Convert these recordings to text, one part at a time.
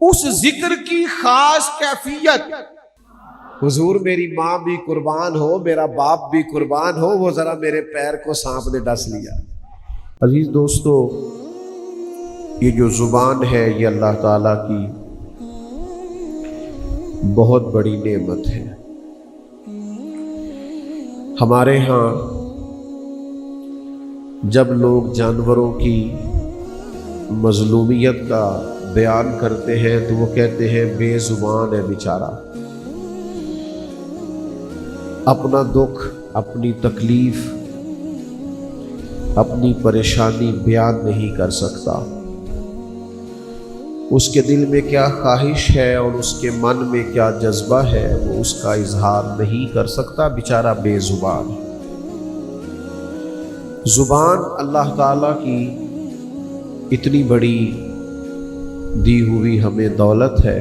اس ذکر کی خاص کیفیت. حضور میری ماں بھی قربان ہو، میرا باپ بھی قربان ہو، وہ ذرا میرے پیر کو سانپ نے ڈس لیا. عزیز دوستو، یہ جو زبان ہے یہ اللہ تعالیٰ کی بہت بڑی نعمت ہے. ہمارے ہاں جب لوگ جانوروں کی مظلومیت کا بیان کرتے ہیں تو وہ کہتے ہیں بے زبان ہے بیچارہ، اپنا دکھ، اپنی تکلیف، اپنی پریشانی بیان نہیں کر سکتا. اس کے دل میں کیا خواہش ہے اور اس کے من میں کیا جذبہ ہے وہ اس کا اظہار نہیں کر سکتا، بیچارہ بے زبان. زبان اللہ تعالیٰ کی اتنی بڑی دی ہوئی ہمیں دولت ہے،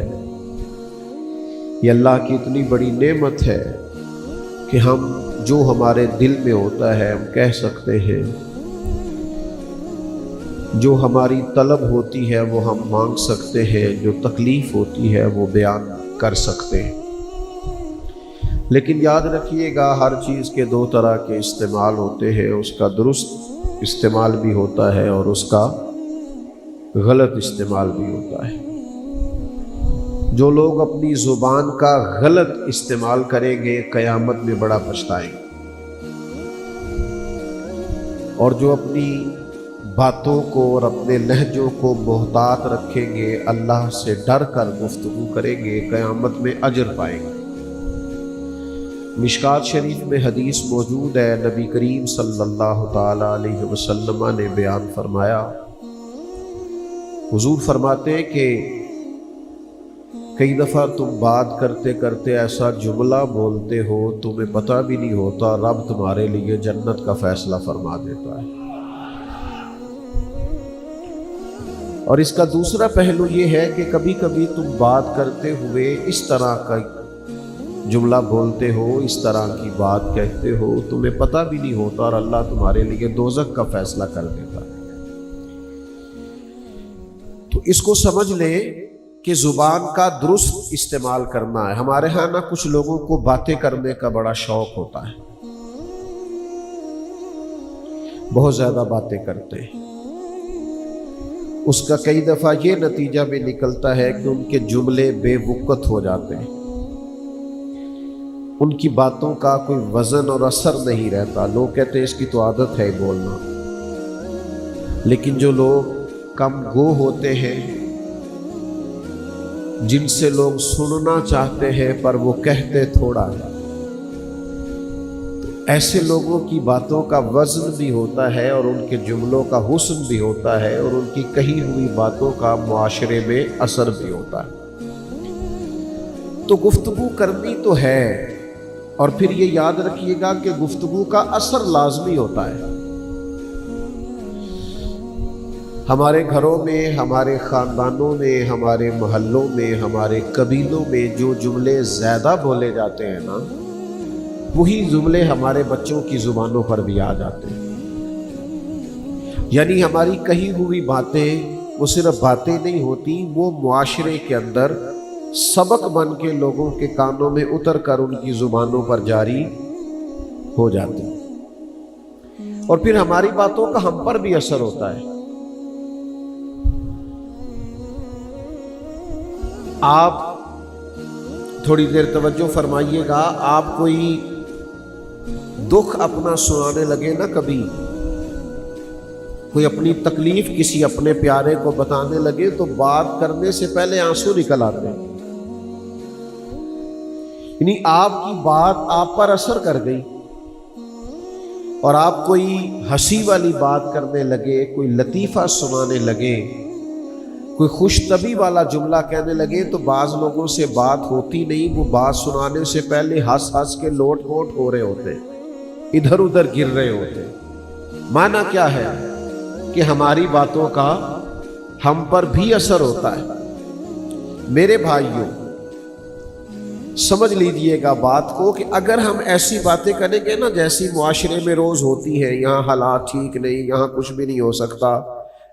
یہ اللہ کی اتنی بڑی نعمت ہے کہ ہم جو ہمارے دل میں ہوتا ہے ہم کہہ سکتے ہیں، جو ہماری طلب ہوتی ہے وہ ہم مانگ سکتے ہیں، جو تکلیف ہوتی ہے وہ بیان کر سکتے ہیں. لیکن یاد رکھیے گا ہر چیز کے دو طرح کے استعمال ہوتے ہیں، اس کا درست استعمال بھی ہوتا ہے اور اس کا غلط استعمال بھی ہوتا ہے. جو لوگ اپنی زبان کا غلط استعمال کریں گے قیامت میں بڑا پچھتائیں گے، اور جو اپنی باتوں کو اور اپنے لہجوں کو محتاط رکھیں گے، اللہ سے ڈر کر گفتگو کریں گے، قیامت میں اجر پائیں گے. مشکات شریف میں حدیث موجود ہے، نبی کریم صلی اللہ تعالی علیہ وسلم نے بیان فرمایا. حضور فرماتے ہیں کہ کئی دفعہ تم بات کرتے کرتے ایسا جملہ بولتے ہو تمہیں پتہ بھی نہیں ہوتا رب تمہارے لیے جنت کا فیصلہ فرما دیتا ہے. اور اس کا دوسرا پہلو یہ ہے کہ کبھی کبھی تم بات کرتے ہوئے اس طرح کا جملہ بولتے ہو، اس طرح کی بات کہتے ہو، تمہیں پتہ بھی نہیں ہوتا اور اللہ تمہارے لیے دوزخ کا فیصلہ کر دیتا ہے. تو اس کو سمجھ لیں کہ زبان کا درست استعمال کرنا ہے. ہمارے ہاں نا کچھ لوگوں کو باتیں کرنے کا بڑا شوق ہوتا ہے، بہت زیادہ باتیں کرتے ہیں. اس کا کئی دفعہ یہ نتیجہ بھی نکلتا ہے کہ ان کے جملے بے وقت ہو جاتے ہیں، ان کی باتوں کا کوئی وزن اور اثر نہیں رہتا. لوگ کہتے ہیں اس کی تو عادت ہے بولنا. لیکن جو لوگ کم گو ہوتے ہیں، جن سے لوگ سننا چاہتے ہیں پر وہ کہتے تھوڑا ہے، ایسے لوگوں کی باتوں کا وزن بھی ہوتا ہے اور ان کے جملوں کا حسن بھی ہوتا ہے اور ان کی کہی ہوئی باتوں کا معاشرے میں اثر بھی ہوتا ہے. تو گفتگو کرنی تو ہے، اور پھر یہ یاد رکھیے گا کہ گفتگو کا اثر لازمی ہوتا ہے. ہمارے گھروں میں، ہمارے خاندانوں میں، ہمارے محلوں میں، ہمارے قبیلوں میں جو جملے زیادہ بولے جاتے ہیں نا، وہی جملے ہمارے بچوں کی زبانوں پر بھی آ جاتے ہیں. یعنی ہماری کہی ہوئی باتیں وہ صرف باتیں نہیں ہوتی، وہ معاشرے کے اندر سبق بن کے لوگوں کے کانوں میں اتر کر ان کی زبانوں پر جاری ہو جاتی ہیں، اور پھر ہماری باتوں کا ہم پر بھی اثر ہوتا ہے. آپ تھوڑی دیر توجہ فرمائیے گا، آپ کوئی دکھ اپنا سنانے لگے نا، کبھی کوئی اپنی تکلیف کسی اپنے پیارے کو بتانے لگے تو بات کرنے سے پہلے آنسو نکل آتے ہیں. یعنی آپ کی بات آپ پر اثر کر گئی، اور آپ کوئی ہنسی والی بات کرنے لگے، کوئی لطیفہ سنانے لگے، کوئی خوش طبی والا جملہ کہنے لگے تو بعض لوگوں سے بات ہوتی نہیں، وہ بات سنانے سے پہلے ہنس ہنس کے لوٹ پوٹ ہو رہے ہوتے، ادھر ادھر گر رہے ہوتے. معنی کیا ہے کہ ہماری باتوں کا ہم پر بھی اثر ہوتا ہے. میرے بھائیوں، سمجھ لیجئے گا بات کو کہ اگر ہم ایسی باتیں کریں گے نا جیسی معاشرے میں روز ہوتی ہے، یہاں حالات ٹھیک نہیں، یہاں کچھ بھی نہیں ہو سکتا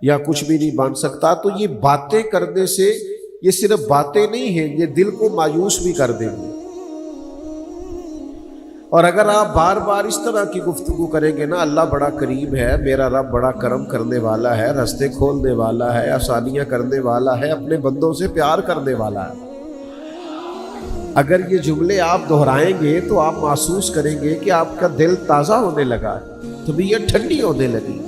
یا کچھ بھی نہیں بن سکتا، تو یہ باتیں کرنے سے یہ صرف باتیں نہیں ہیں، یہ دل کو مایوس بھی کر دیں گے۔ اور اگر آپ بار بار اس طرح کی گفتگو کریں گے نا، اللہ بڑا کریم ہے، میرا رب بڑا کرم کرنے والا ہے، راستے کھولنے والا ہے، آسانیاں کرنے والا ہے، اپنے بندوں سے پیار کرنے والا ہے، اگر یہ جملے آپ دہرائیں گے تو آپ محسوس کریں گے کہ آپ کا دل تازہ ہونے لگا ہے، طبیعت ٹھنڈی ہونے لگی۔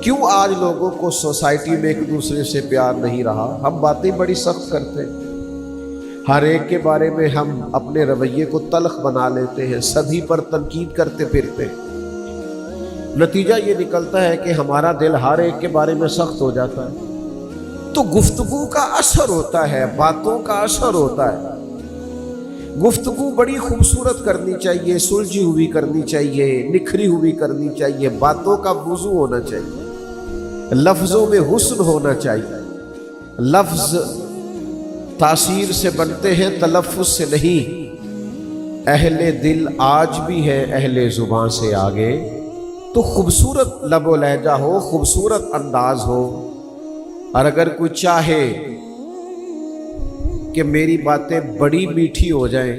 کیوں آج لوگوں کو سوسائٹی میں ایک دوسرے سے پیار نہیں رہا؟ ہم باتیں بڑی سخت کرتے ہیں، ہر ایک کے بارے میں ہم اپنے رویے کو تلخ بنا لیتے ہیں، سبھی پر تنقید کرتے پھرتے ہیں، نتیجہ یہ نکلتا ہے کہ ہمارا دل ہر ایک کے بارے میں سخت ہو جاتا ہے۔ تو گفتگو کا اثر ہوتا ہے، باتوں کا اثر ہوتا ہے۔ گفتگو بڑی خوبصورت کرنی چاہیے، سلجھی ہوئی کرنی چاہیے، نکھری ہوئی کرنی چاہیے، باتوں کا وضو ہونا چاہیے، لفظوں میں حسن ہونا چاہیے۔ لفظ تاثیر سے بنتے ہیں، تلفظ سے نہیں۔ اہل دل آج بھی ہے اہل زبان سے آگے۔ تو خوبصورت لب و لہجہ ہو، خوبصورت انداز ہو، اور اگر کوئی چاہے کہ میری باتیں بڑی میٹھی ہو جائیں،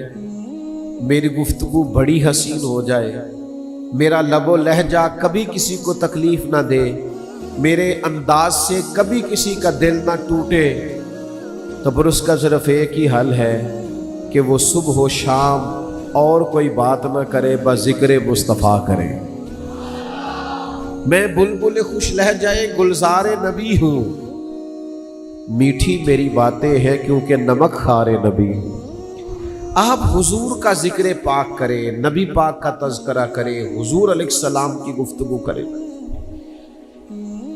میری گفتگو بڑی حسین ہو جائے، میرا لب و لہجہ کبھی کسی کو تکلیف نہ دے، میرے انداز سے کبھی کسی کا دل نہ ٹوٹے، تو پھر اس کا صرف ایک ہی حل ہے کہ وہ صبح و شام اور کوئی بات نہ کرے، بس ذکر مصطفیٰ کرے۔ میں بلبل خوش لہجہ گلزار نبی ہوں، میٹھی میری باتیں ہیں کیونکہ نمک خار نبی۔ آپ حضور کا ذکر پاک کریں، نبی پاک کا تذکرہ کریں، حضور علیہ السلام کی گفتگو کریں،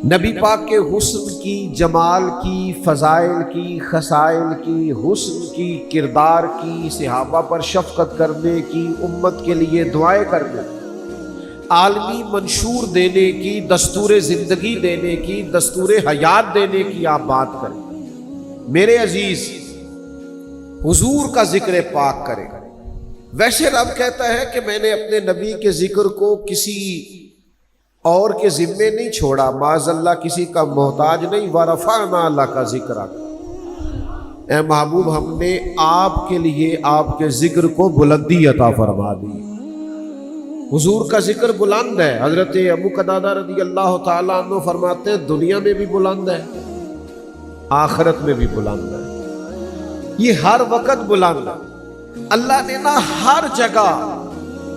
نبی پاک کے حسن کی، جمال کی، فضائل کی، خصائل کی، حسن کی، کردار کی، صحابہ پر شفقت کرنے کی، امت کے لیے دعائیں کرنے، عالمی منشور دینے کی، دستور زندگی دینے کی، دستور حیات دینے کی آپ بات کریں۔ میرے عزیز، حضور کا ذکر پاک کریں۔ ویسے رب کہتا ہے کہ میں نے اپنے نبی کے ذکر کو کسی اور کے ذمے نہیں چھوڑا، معاذ اللہ کسی کا محتاج نہیں، وَرَفَعْنَا لَكَ ذِكْرَكَ، اے محبوب ہم نے آپ کے لیے آپ کے ذکر کو بلندی عطا فرما دی۔ حضور کا ذکر بلند ہے۔ حضرت ابو قتادہ رضی اللہ تعالیٰ عنہ فرماتے ہیں دنیا میں بھی بلند ہے، آخرت میں بھی بلند ہے، یہ ہر وقت بلند ہے۔ اللہ نے نا ہر جگہ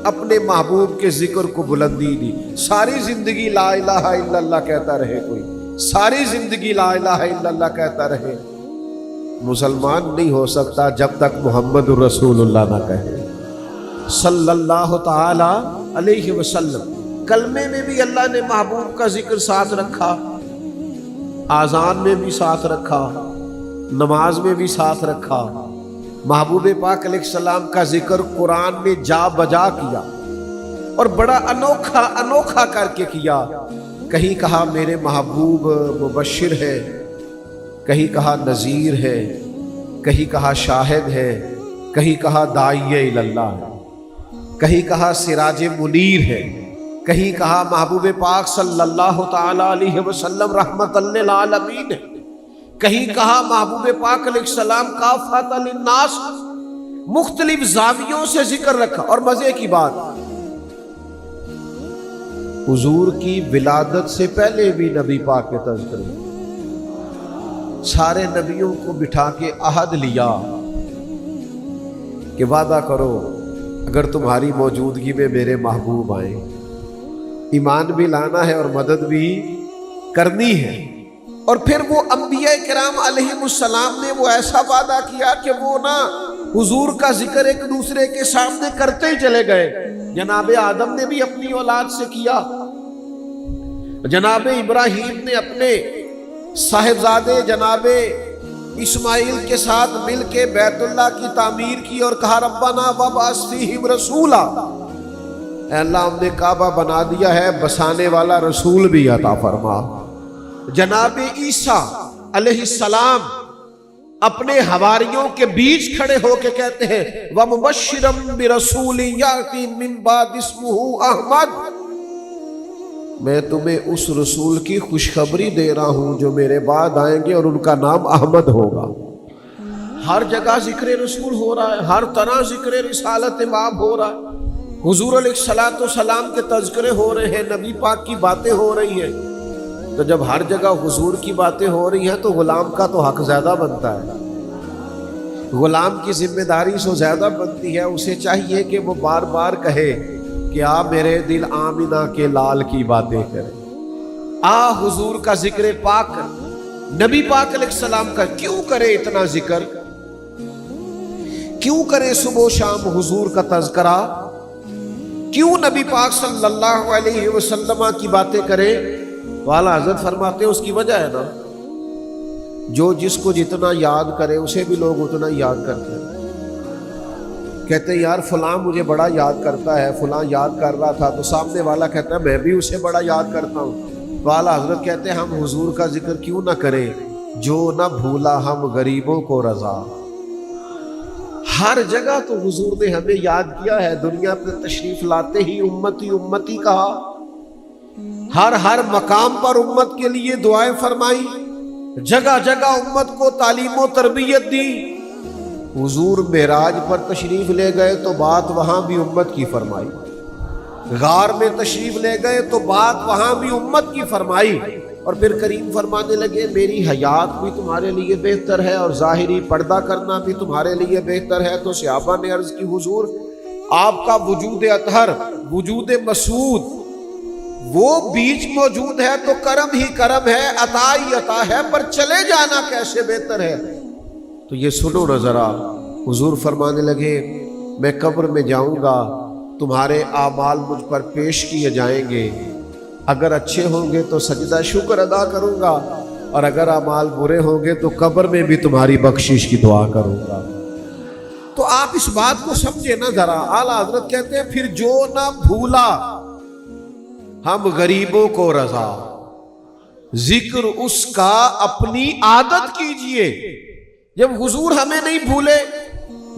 اپنے محبوب کے ذکر کو بلندی دی۔ ساری زندگی لا الہ الا اللہ کہتا رہے کوئی، ساری زندگی لا الہ الا اللہ کہتا رہے، مسلمان نہیں ہو سکتا جب تک محمد الرسول اللہ نہ کہے صلی اللہ تعالی علیہ وسلم۔ کلمے میں بھی اللہ نے محبوب کا ذکر ساتھ رکھا، آذان میں بھی ساتھ رکھا، نماز میں بھی ساتھ رکھا۔ محبوب پاک علیہ السلام کا ذکر قرآن میں جا بجا کیا، اور بڑا انوکھا انوکھا کر کے کیا۔ کہیں کہا میرے محبوب مبشر ہے، کہیں کہا نذیر ہے، کہیں کہا شاہد ہے، کہیں کہا داعی اللہ ہے، کہیں کہا سراج منیر ہے، کہیں کہا محبوب پاک صلی اللہ تعالی علیہ وسلم رحمت للعالمین ہے، کہیں کہا محبوب پاک علیہ السلام کافۃ للناس۔ مختلف زاویوں سے ذکر رکھا۔ اور مزے کی بات، حضور کی ولادت سے پہلے بھی نبی پاک کے تذکرے، سارے نبیوں کو بٹھا کے عہد لیا کہ وعدہ کرو اگر تمہاری موجودگی میں میرے محبوب آئیں، ایمان بھی لانا ہے اور مدد بھی کرنی ہے۔ اور پھر وہ انبیاء کرام علیہ السلام نے وہ ایسا وعدہ کیا کہ وہ نا حضور کا ذکر ایک دوسرے کے سامنے کرتے ہی چلے گئے۔ جناب آدم نے بھی اپنی اولاد سے کیا، جناب ابراہیم نے اپنے صاحبزادے جناب اسماعیل کے ساتھ مل کے بیت اللہ کی تعمیر کی اور کہا ربنا وابعث فیہم رسولا، اے اللہ ہم نے کعبہ بنا دیا ہے، بسانے والا رسول بھی عطا فرما۔ جناب عیسیٰ علیہ السلام اپنے حواریوں کے بیچ کھڑے ہو کے کہتے ہیں وَمُبَشِّرًا بِرَسُولٍ يَأْتِي مِن بَعْدِ اسْمُهُ احمد، میں تمہیں اس رسول کی خوشخبری دے رہا ہوں جو میرے بعد آئیں گے اور ان کا نام احمد ہوگا۔ ہر جگہ ذکر رسول ہو رہا ہے، ہر طرح ذکر رسالت باب ہو رہا ہے، حضور علیہ الصلوۃ والسلام کے تذکرے ہو رہے ہیں، نبی پاک کی باتیں ہو رہی ہیں۔ تو جب ہر جگہ حضور کی باتیں ہو رہی ہیں تو غلام کا تو حق زیادہ بنتا ہے، غلام کی ذمہ داری سو زیادہ بنتی ہے۔ اسے چاہیے کہ وہ بار بار کہے کہ آ میرے دل آمینہ کے لال کی باتیں کرے، آ حضور کا ذکر پاک کر، نبی پاک علیہ السلام کا کیوں کرے اتنا ذکر، کیوں کرے صبح و شام حضور کا تذکرہ، کیوں نبی پاک صلی اللہ علیہ وسلم کی باتیں کرے؟ تو اعلیٰ حضرت فرماتے ہیں اس کی وجہ ہے نا، جو جس کو جتنا یاد کرے اسے بھی لوگ اتنا یاد کرتے ہیں۔ کہتے ہیں یار فلاں مجھے بڑا یاد کرتا ہے، فلاں یاد کر رہا تھا، تو سامنے والا کہتا ہے میں بھی اسے بڑا یاد کرتا ہوں۔ تو اعلیٰ حضرت کہتے ہیں ہم حضور کا ذکر کیوں نہ کریں جو نہ بھولا ہم غریبوں کو رضا۔ ہر جگہ تو حضور نے ہمیں یاد کیا ہے، دنیا پہ تشریف لاتے ہی امتی امتی کہا، ہر مقام پر امت کے لیے دعائیں فرمائی، جگہ جگہ امت کو تعلیم و تربیت دی۔ حضور معراج پر تشریف لے گئے تو بات وہاں بھی امت کی فرمائی، غار میں تشریف لے گئے تو بات وہاں بھی امت کی فرمائی، اور پھر کریم فرمانے لگے میری حیات بھی تمہارے لیے بہتر ہے اور ظاہری پردہ کرنا بھی تمہارے لیے بہتر ہے۔ تو صحابہ نے عرض کی حضور آپ کا وجود اطہر، وجود مسعود وہ بیچ موجود ہے تو کرم ہی کرم ہے، عطا ہی عطا ہے، پر چلے جانا کیسے بہتر ہے۔ تو یہ سنو نہ ذرا، حضور فرمانے لگے میں قبر میں جاؤں گا، تمہارے اعمال مجھ پر پیش کیے جائیں گے، اگر اچھے ہوں گے تو سجدہ شکر ادا کروں گا، اور اگر اعمال برے ہوں گے تو قبر میں بھی تمہاری بخشش کی دعا کروں گا۔ تو آپ اس بات کو سمجھے نا ذرا، اعلیٰ حضرت کہتے ہیں پھر جو نہ بھولا ہم غریبوں کو رضا، ذکر اس کا اپنی عادت کیجئے۔ جب حضور ہمیں نہیں بھولے،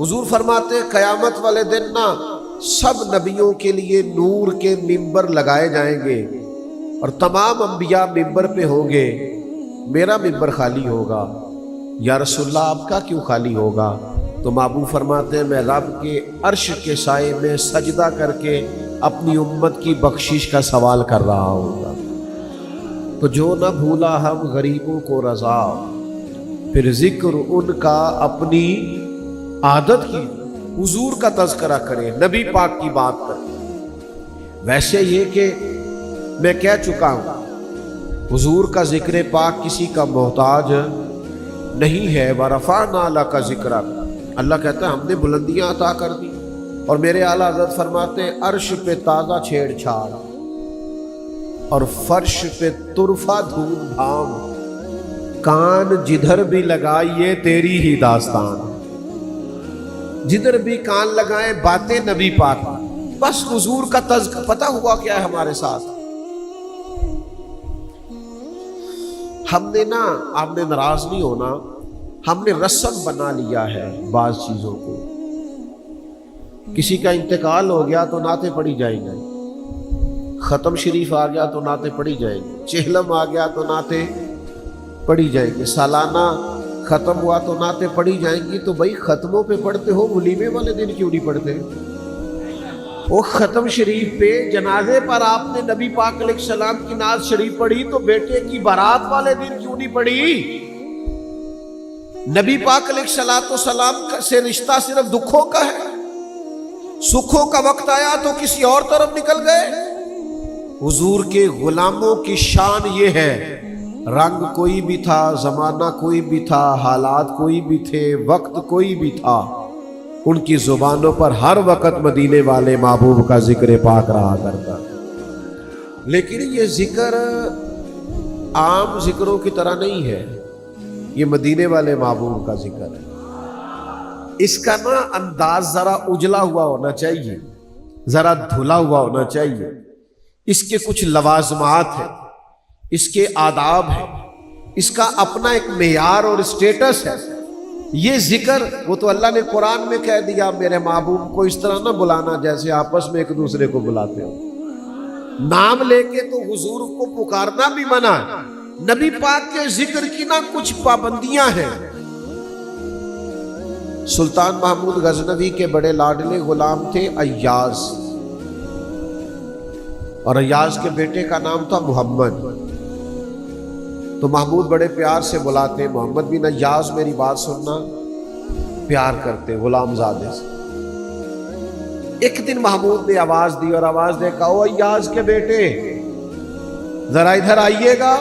حضور فرماتے ہیں قیامت والے دن نا سب نبیوں کے لیے نور کے ممبر لگائے جائیں گے اور تمام انبیاء ممبر پہ ہوں گے، میرا ممبر خالی ہوگا۔ یا رسول اللہ آپ کا کیوں خالی ہوگا؟ تو محبوب فرماتے ہیں میں رب کے عرش کے سائے میں سجدہ کر کے اپنی امت کی بخشش کا سوال کر رہا ہوگا۔ تو جو نہ بھولا ہم غریبوں کو رضا، پھر ذکر ان کا اپنی عادت کی، حضور کا تذکرہ کرے، نبی پاک کی بات کرے۔ ویسے یہ کہ میں کہہ چکا ہوں حضور کا ذکر پاک کسی کا محتاج نہیں ہے۔ وَرَفَعْنَا لَكَ ذِكْرَكَ، اللہ کہتا ہے ہم نے بلندیاں عطا کر دی۔ اور میرے اعلیٰ حضرت فرماتے ہیں عرش پہ تازہ چھیڑ چھاڑ اور فرش پہ طرفہ دھوم دھام، کان جدھر بھی لگائیے تیری ہی داستان، جدھر بھی کان لگائیں باتیں نبی پاک۔ بس حضور کا تذکرہ، پتہ ہوا کیا ہے ہمارے ساتھ؟ ہم نے نا، آپ نے ناراض نہیں ہونا، ہم نے رسم بنا لیا ہے بعض چیزوں کو۔ کسی کا انتقال ہو گیا تو نعتیں پڑھی جائیں گے، ختم شریف آ گیا تو نعتیں پڑھی جائیں گے، چہلم آ گیا تو نعتیں پڑھی جائیں گی، سالانہ ختم ہوا تو نعتیں پڑھی جائیں گی۔ تو بھائی ختموں پہ پڑھتے ہو، ولیمے والے دن کیوں نہیں پڑھتے؟ وہ ختم شریف پہ جنازے پر آپ نے نبی پاک علیہ السلام کی نعت شریف پڑھی، تو بیٹے کی بارات والے دن کیوں نہیں پڑھی؟ نبی پاک علیہ السلام سے رشتہ صرف دکھوں کا ہے، سکھوں کا وقت آیا تو کسی اور طرف نکل گئے۔ حضور کے غلاموں کی شان یہ ہے، رنگ کوئی بھی تھا، زمانہ کوئی بھی تھا، حالات کوئی بھی تھے، وقت کوئی بھی تھا، ان کی زبانوں پر ہر وقت مدینے والے محبوب کا ذکر پاک رہا کرتا۔ لیکن یہ ذکر عام ذکروں کی طرح نہیں ہے، یہ مدینے والے محبوب کا ذکر ہے۔ اس کا نا انداز ذرا اجلا ہوا ہونا چاہیے، ذرا دھلا ہوا ہونا چاہیے، اس کے کچھ لوازمات ہیں، اس کے آداب ہیں، اس کا اپنا ایک معیار اور اسٹیٹس ہے۔ یہ ذکر، وہ تو اللہ نے قرآن میں کہہ دیا میرے محبوب کو اس طرح نہ بلانا جیسے آپس میں ایک دوسرے کو بلاتے ہو، نام لے کے تو حضور کو پکارنا بھی منع ہے۔ نبی پاک کے ذکر کی نا کچھ پابندیاں ہیں، سلطان محمود غزنوی کے بڑے لاڈلے غلام تھے ایاز، اور ایاز کے بیٹے کا نام تھا محمد۔ تو محمود بڑے پیار سے بلاتے، محمد بن ایاز میری بات سننا، پیار کرتے غلام زادے سے۔ ایک دن محمود نے آواز دی اور آواز دے کہا، او ایاز کے بیٹے ذرا ادھر آئیے گا۔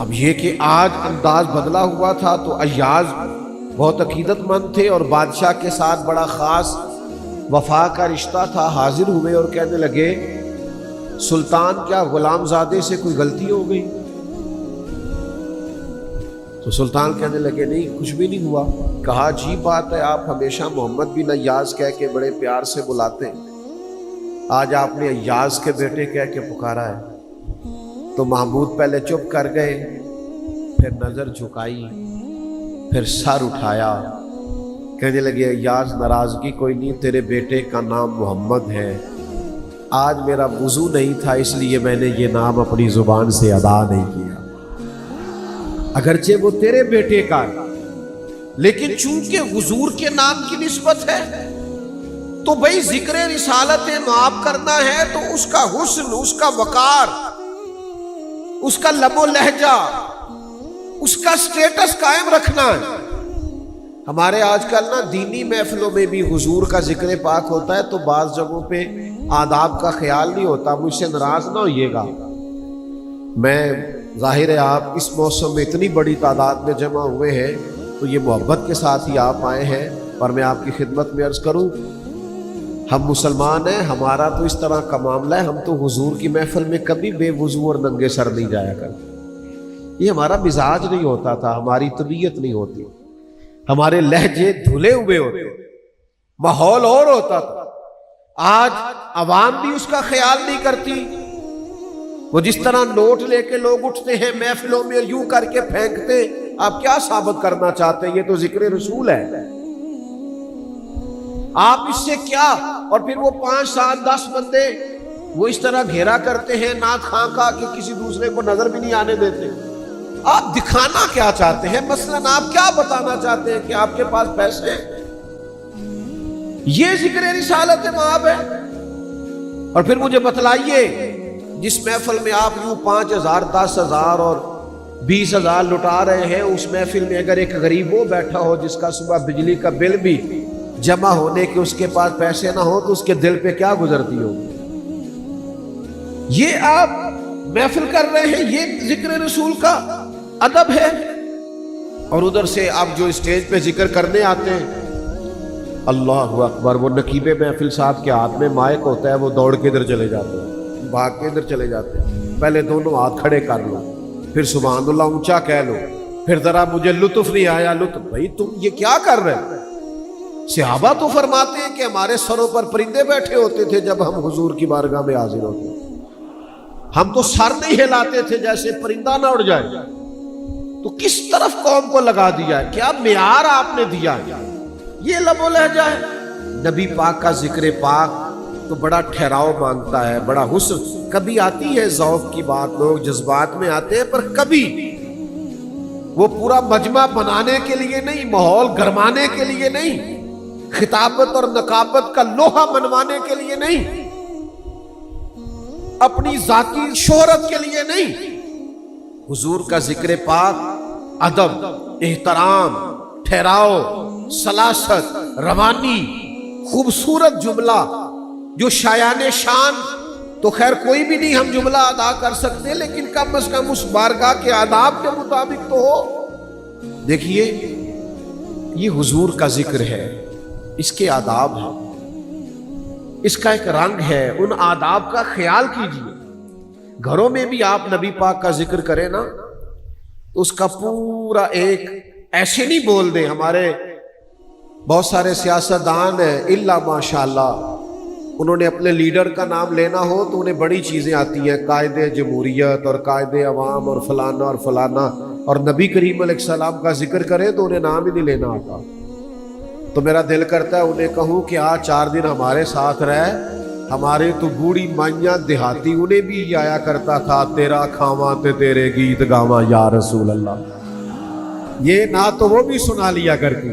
اب یہ کہ آج انداز بدلا ہوا تھا تو ایاز بہت عقیدت مند تھے اور بادشاہ کے ساتھ بڑا خاص وفا کا رشتہ تھا۔ حاضر ہوئے اور کہنے لگے، سلطان کیا غلام زادے سے کوئی غلطی ہو گئی؟ تو سلطان کہنے لگے، نہیں کچھ بھی نہیں ہوا۔ کہا، عجیب بات ہے، آپ ہمیشہ محمد بن ایاز کہہ کے بڑے پیار سے بلاتے ہیں، آج آپ نے ایاز کے بیٹے کہہ کے پکارا ہے۔ تو محمود پہلے چپ کر گئے، پھر نظر جھکائی، پھر سر اٹھایا، کہنے لگے، ایاز ناراضگی کوئی نہیں، تیرے بیٹے کا نام محمد ہے، آج میرا وضو نہیں تھا اس لیے میں نے یہ نام اپنی زبان سے ادا نہیں کیا، اگرچہ وہ تیرے بیٹے کا ہے، لیکن چونکہ حضور کے نام کی نسبت ہے تو بھئی ذکر رسالت معاف کرنا ہے تو اس کا حسن، اس کا وقار، اس کا لب و لہجہ، اس کا سٹیٹس قائم رکھنا ہے۔ ہمارے آج کل نا دینی محفلوں میں بھی حضور کا ذکر پاک ہوتا ہے تو بعض جگہوں پہ آداب کا خیال نہیں ہوتا، مجھ سے ناراض نہ ہوئیے گا۔ میں ظاہر ہے آپ اس موسم میں اتنی بڑی تعداد میں جمع ہوئے ہیں تو یہ محبت کے ساتھ ہی آپ آئے ہیں، اور میں آپ کی خدمت میں عرض کروں، ہم مسلمان ہیں، ہمارا تو اس طرح کا معاملہ ہے، ہم تو حضور کی محفل میں کبھی بے وضو اور ننگے سر نہیں جایا کرتے، یہ ہمارا مزاج نہیں ہوتا تھا، ہماری طبیعت نہیں ہوتی، ہمارے لہجے دھلے ہوئے ہوتے، ماحول اور ہوتا تھا۔ آج عوام بھی اس کا خیال نہیں کرتی، وہ جس طرح نوٹ لے کے لوگ اٹھتے ہیں محفلوں میں یوں کر کے پھینکتے، آپ کیا ثابت کرنا چاہتے ہیں؟ یہ تو ذکر رسول ہے، آپ اس سے کیا؟ اور پھر وہ 5 7 10 بندے وہ اس طرح گھیرا کرتے ہیں نعت خواں کا کہ کسی دوسرے کو نظر بھی نہیں آنے دیتے۔ آپ دکھانا کیا چاہتے ہیں؟ مثلاً آپ کیا بتانا چاہتے ہیں کہ آپ کے پاس پیسے ہیں؟ یہ ذکر رسالت مآب ہے؟ اور پھر مجھے بتلائیے، جس محفل میں آپ یوں 5,000 10,000 اور 20,000 لٹا رہے ہیں، اس محفل میں اگر ایک غریب وہ بیٹھا ہو جس کا صبح بجلی کا بل بھی جمع ہونے کے اس کے پاس پیسے نہ ہو تو اس کے دل پہ کیا گزرتی ہوگی؟ یہ آپ محفل کر رہے ہیں، یہ ذکر رسول کا ادب ہے؟ اور ادھر سے آپ جو اسٹیج پہ ذکر کرنے آتے ہیں، اللہ اکبر، وہ نقیب محفل صاحب کے ہاتھ میں مائک ہوتا ہے، وہ دوڑ کے ادھر چلے جاتے ہیں، بھاگ کے ادھر چلے جاتے ہیں، پہلے دونوں ہاتھ کھڑے کر لو، پھر سبحان اللہ اونچا کہہ لو، پھر ذرا مجھے لطف نہیں آیا لطف، بھائی تم یہ کیا کر رہے ہیں؟ صحابہ تو فرماتے ہیں کہ ہمارے سروں پر پرندے بیٹھے ہوتے تھے جب ہم حضور کی بارگاہ میں حاضر ہوتے، ہم تو سر نہیں ہلاتے تھے جیسے پرندہ نہ اڑ جائے۔ تو کس طرف قوم کو لگا دیا ہے؟ کیا معیار آپ نے دیا ہے؟ یہ لب و لہجہ ہے؟ نبی پاک کا ذکر پاک تو بڑا ٹھہراؤ مانگتا ہے، بڑا حسن، کبھی آتی ہے ذوق کی بات، لوگ جذبات میں آتے ہیں، پر کبھی وہ پورا مجمع بنانے کے لیے نہیں، ماحول گرمانے کے لیے نہیں، خطابت اور نقابت کا لوہا منوانے کے لیے نہیں، اپنی ذاتی شہرت کے لیے نہیں۔ حضور کا ذکر پاک ادب، احترام، ٹھہراؤ، سلاست، روانی، خوبصورت جملہ جو شایان شان تو خیر کوئی بھی نہیں ہم جملہ ادا کر سکتے، لیکن کم از کم اس بارگاہ کے آداب کے مطابق تو ہو۔ دیکھیے یہ حضور کا ذکر ہے، اس کے آداب ہیں، اس کا ایک رنگ ہے، ان آداب کا خیال کیجیے۔ گھروں میں بھی آپ نبی پاک کا ذکر کریں نا تو اس کا پورا ایک ایسے نہیں بول دیں۔ ہمارے بہت سارے سیاستدان ہیں، الا ماشاءاللہ، انہوں نے اپنے لیڈر کا نام لینا ہو تو انہیں بڑی چیزیں آتی ہیں، قائد جمہوریت اور قائد عوام اور فلانا اور فلانا، اور نبی کریم علیہ السلام کا ذکر کریں تو انہیں نام ہی نہیں لینا آتا۔ تو میرا دل کرتا ہے انہیں کہوں کہ آج 4 دن ہمارے ساتھ رہے، ہمارے تو بوڑھی مائیاں دیہاتی، انہیں بھی یہ آیا کرتا تھا، تیرا کھاواں تے تیرے گیت گاواں یا رسول اللہ، یہ نہ تو وہ بھی سنا لیا کرتی،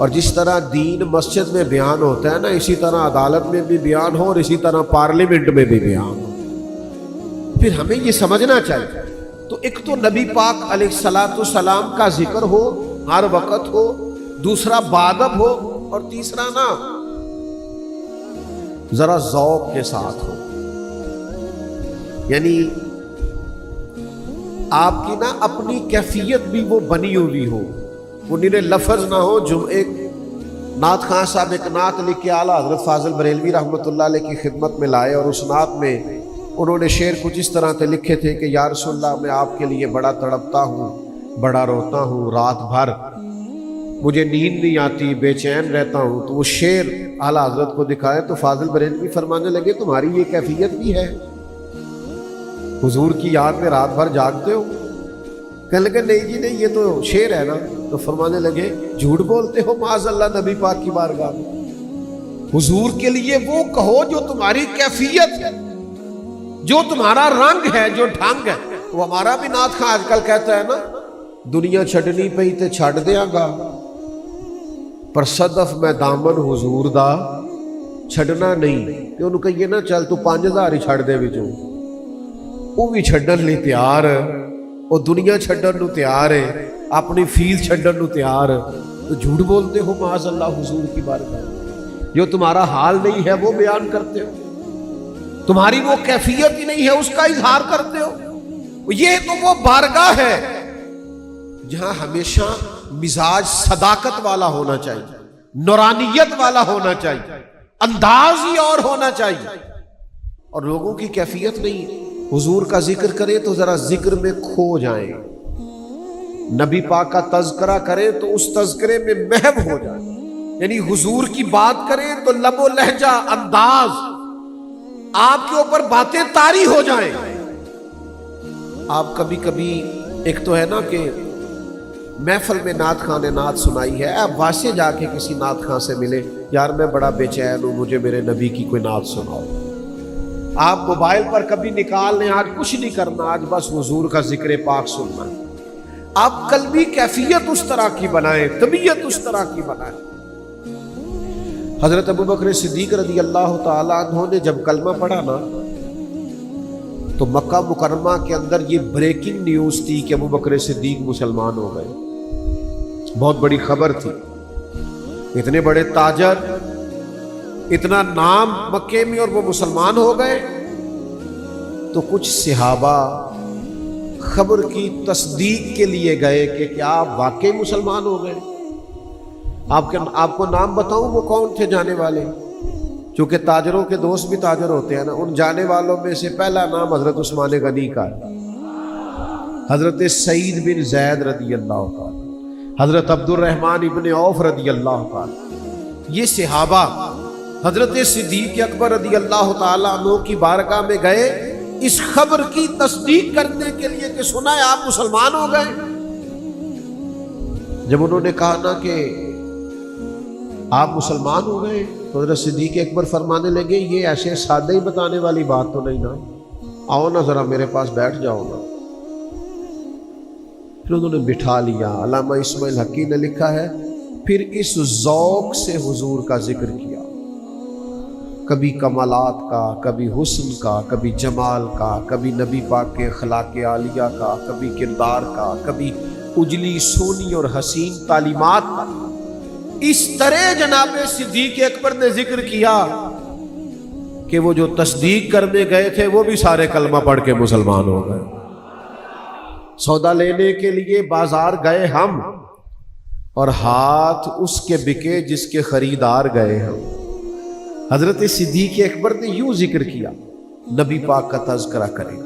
اور جس طرح دین مسجد میں بیان ہوتا ہے نا، اسی طرح عدالت میں بھی بیان ہو اور اسی طرح پارلیمنٹ میں بھی بیان ہو۔ پھر ہمیں یہ سمجھنا چاہیے، تو ایک تو نبی پاک علیہ الصلاۃ والسلام کا ذکر ہو ہر وقت ہو، دوسرا بادب ہو، اور تیسرا نا ذرا ذوق کے ساتھ ہو، یعنی آپ کی نا اپنی کیفیت بھی وہ بنی ہوئی ہو، وہ نیرے لفظ نہ ہو۔ جو ایک نعت خان صاحب ایک نعت لکھ کے اعلیٰ حضرت فاضل بریلوی رحمۃ اللہ علیہ کی خدمت میں لائے، اور اس نعت میں انہوں نے شعر کچھ اس طرح سے لکھے تھے کہ یا رسول اللہ میں آپ کے لیے بڑا تڑپتا ہوں، بڑا روتا ہوں، رات بھر مجھے نیند نہیں آتی، بے چین رہتا ہوں۔ تو وہ شعر اعلیٰ حضرت کو دکھائے تو فاضل بریلوی فرمانے لگے تمہاری یہ کیفیت بھی ہے، حضور کی یاد میں رات بھر جاگتے ہو؟ کہنے لگے نہیں جی نہیں، یہ تو شعر ہے نا۔ تو فرمانے لگے جھوٹ بولتے ہو معاذ اللہ نبی پاک کی بارگاہ میں، حضور کے لیے وہ کہو جو تمہاری کیفیت ہے، جو تمہارا رنگ ہے، جو ڈھنگ ہے۔ وہ ہمارا بھی نعت خاں آج کل کہتا ہے نا، دنیا چھڈنی پئی تے چھڈ دیاں گا، پر صدف میں دامن حضور دا چھڈنا نہیں۔ تے انہوں کہیے نا چل تو 5000 ہی چھڈ دے وچوں، وہ بھی چھڈن لئی تیار، وہ دنیا چھڈن نو تیار ہے، اپنی فیس چھڈن نو تیار۔ تو جھوٹ بولتے ہو معاذ اللہ حضور کی بارگاہ، جو تمہارا حال نہیں ہے وہ بیان کرتے ہو، تمہاری وہ کیفیت ہی نہیں ہے اس کا اظہار کرتے ہو۔ یہ تو وہ بارگاہ ہے جہاں ہمیشہ مزاج صداقت والا ہونا چاہیے، نورانیت والا ہونا چاہیے، انداز ہی اور ہونا چاہیے، اور لوگوں کی کیفیت نہیں۔ حضور کا ذکر کریں تو ذرا ذکر میں کھو جائیں، نبی پاک کا تذکرہ کریں تو اس تذکرے میں محو ہو جائیں، یعنی حضور کی بات کریں تو لب و لہجہ انداز آپ کے اوپر باتیں طاری ہو جائیں۔ آپ کبھی کبھی ایک تو ہے نا کہ محفل میں نعت خاں نے نعت سنائی ہے، آپ واسطے جا کے کسی نعت خاں سے ملے، یار میں بڑا بے چین ہوں، مجھے میرے نبی کی کوئی نعت سناؤ۔ آپ موبائل پر کبھی نکال لیں، آج کچھ نہیں کرنا، آج بس حضور کا ذکر پاک سننا ہے۔ آپ قلبی کیفیت اس طرح کی بنائیں، طبیعت اس طرح کی بنائیں۔ حضرت ابوبکر صدیق رضی اللہ تعالیٰ عنہ نے جب کلمہ پڑھا نا، تو مکہ مکرمہ کے اندر یہ بریکنگ نیوز تھی کہ ابوبکر صدیق مسلمان ہو گئے، بہت بڑی خبر تھی۔ اتنے بڑے تاجر، اتنا نام مکے میں، اور وہ مسلمان ہو گئے۔ تو کچھ صحابہ خبر کی تصدیق کے لیے گئے کہ کیا آپ واقعی مسلمان ہو گئے؟ آپ کو نام بتاؤں وہ کون تھے جانے والے؟ چونکہ تاجروں کے دوست بھی تاجر ہوتے ہیں نا، ان جانے والوں میں سے پہلا نام حضرت عثمان غنی کا ہے، حضرت سعید بن زید رضی اللہ تعالی، حضرت عبد الرحمن ابن عوف رضی اللہ تعالی۔ یہ صحابہ حضرت صدیق اکبر رضی اللہ تعالیٰ عنہ کی بارگاہ میں گئے اس خبر کی تصدیق کرنے کے لیے کہ سنا ہے آپ مسلمان ہو گئے۔ جب انہوں نے کہا نا کہ آپ مسلمان ہو گئے، تو حضرت صدیق اکبر فرمانے لگے یہ ایسے سادہ ہی بتانے والی بات تو نہیں نا، آؤ نا ذرا میرے پاس بیٹھ جاؤ نا۔ پھر انہوں نے بٹھا لیا۔ علامہ اسماعیل حقی نے لکھا ہے پھر اس ذوق سے حضور کا ذکر کیا، کبھی کمالات کا، کبھی حسن کا، کبھی جمال کا، کبھی نبی پاک کے اخلاق عالیہ کا، کبھی کردار کا، کبھی اجلی سونی اور حسین تعلیمات کا۔ اس طرح جناب صدیق اکبر نے ذکر کیا کہ وہ جو تصدیق کرنے گئے تھے وہ بھی سارے کلمہ پڑھ کے مسلمان ہو گئے۔ سودا لینے کے لیے بازار گئے ہم، اور ہاتھ اس کے بکے جس کے خریدار گئے ہم۔ حضرت صدیق اکبر نے یوں ذکر کیا، نبی پاک کا تذکرہ کریں۔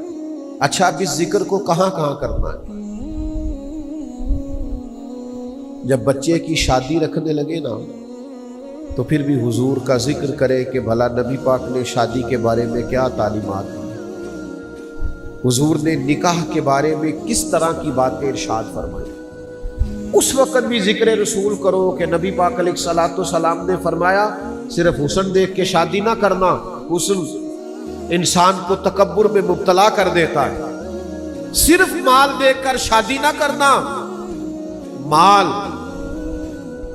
اچھا اب اس ذکر کو کہاں کہاں کرنا ہے؟ جب بچے کی شادی رکھنے لگے نا، تو پھر بھی حضور کا ذکر کرے کہ بھلا نبی پاک نے شادی کے بارے میں کیا تعلیمات دی، حضور نے نکاح کے بارے میں کس طرح کی باتیں ارشاد فرمائی۔ اس وقت بھی ذکر رسول کرو کہ نبی پاک علیہ الصلوۃ والسلام نے فرمایا صرف حسن دیکھ کے شادی نہ کرنا، حسن انسان کو تکبر میں مبتلا کر دیتا ہے۔ صرف مال دیکھ کر شادی نہ کرنا، مال